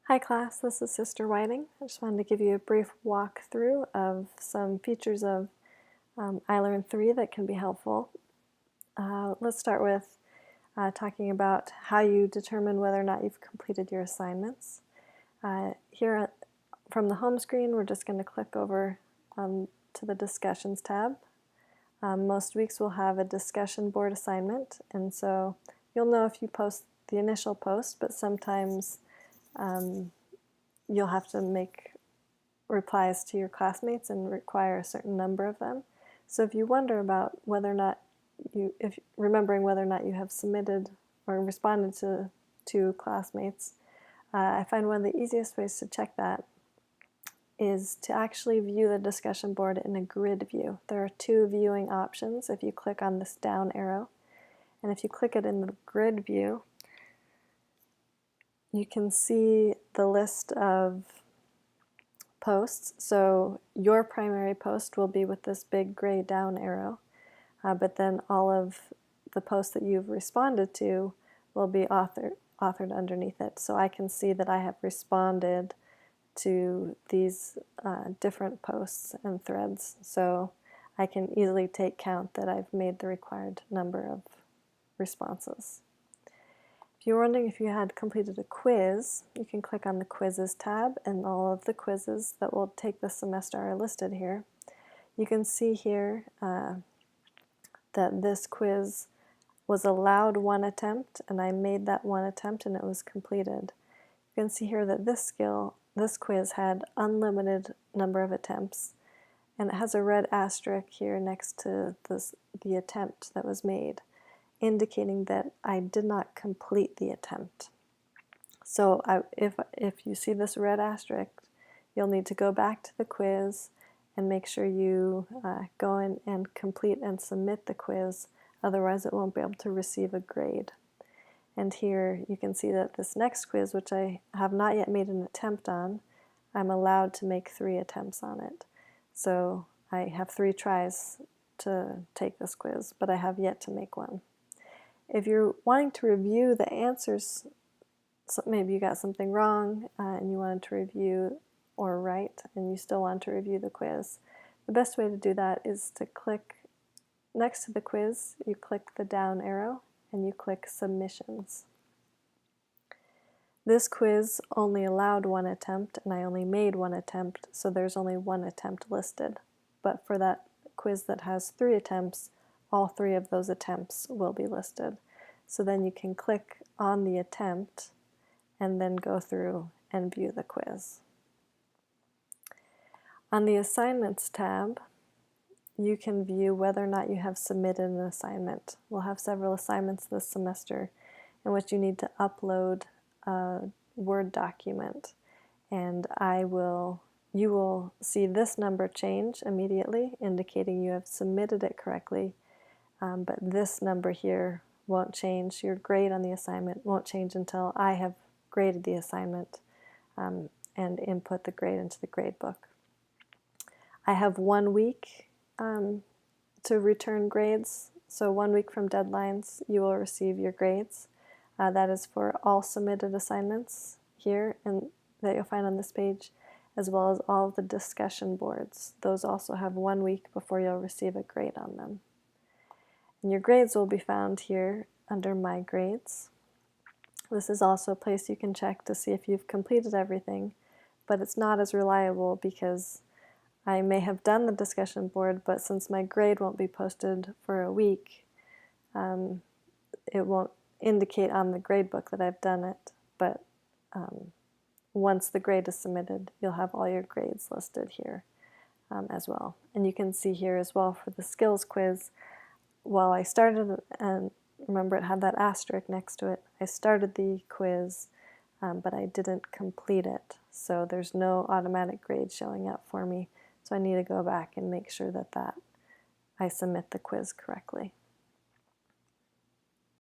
Hi class, this is Sister Whiting. I just wanted to give you a brief walkthrough of some features of iLearn 3 that can be helpful. Let's start with talking about how you determine whether or not you've completed your assignments. Here from the home screen, we're just going to click over to the Discussions tab. Most weeks we'll have a discussion board assignment, and so you'll know if you post the initial post, but sometimes you'll have to make replies to your classmates and require a certain number of them. So if you wonder about whether or not remembering whether or not you have submitted or responded to classmates, I find one of the easiest ways to check that is to actually view the discussion board in a grid view. There are two viewing options if you click on this down arrow. And if you click it in the grid view, you can see the list of posts. So your primary post will be with this big gray down arrow, but then all of the posts that you've responded to will be authored underneath it. So I can see that I have responded to these different posts and threads. So I can easily take count that I've made the required number of responses. If you're wondering if you had completed a quiz, you can click on the Quizzes tab, and all of the quizzes that will take this semester are listed here. You can see here that this quiz was allowed one attempt, and I made that one attempt and it was completed. You can see here that this quiz had unlimited number of attempts, and it has a red asterisk here next to the attempt that was made, indicating that I did not complete the attempt. So if you see this red asterisk, you'll need to go back to the quiz and make sure you go in and complete and submit the quiz, otherwise it won't be able to receive a grade. And here you can see that this next quiz, which I have not yet made an attempt on, I'm allowed to make 3 attempts on it. So I have 3 tries to take this quiz, but I have yet to make one. If you're wanting to review the answers, so maybe you got something wrong and you wanted to review or write and you still want to review the quiz, the best way to do that is to click next to the quiz, you click the down arrow and you click Submissions. This quiz only allowed 1 attempt and I only made 1 attempt, so there's only 1 attempt listed. But for that quiz that has 3 attempts, all 3 of those attempts will be listed. So then you can click on the attempt and then go through and view the quiz. On the Assignments tab, you can view whether or not you have submitted an assignment. We'll have several assignments this semester in which you need to upload a Word document, and you will see this number change immediately, indicating you have submitted it correctly. But this number here won't change. Your grade on the assignment won't change until I have graded the assignment and input the grade into the grade book. I have 1 week to return grades, so 1 week from deadlines you will receive your grades. That is for all submitted assignments here and that you'll find on this page, as well as all of the discussion boards. Those also have 1 week before you'll receive a grade on them. And your grades will be found here under My Grades. This is also a place you can check to see if you've completed everything, but it's not as reliable because I may have done the discussion board, but since my grade won't be posted for a week, it won't indicate on the grade book that I've done it, but once the grade is submitted, you'll have all your grades listed here as well. And you can see here as well for the skills quiz, while I started, and remember it had that asterisk next to it, I started the quiz, but I didn't complete it. So there's no automatic grade showing up for me. So I need to go back and make sure that I submit the quiz correctly.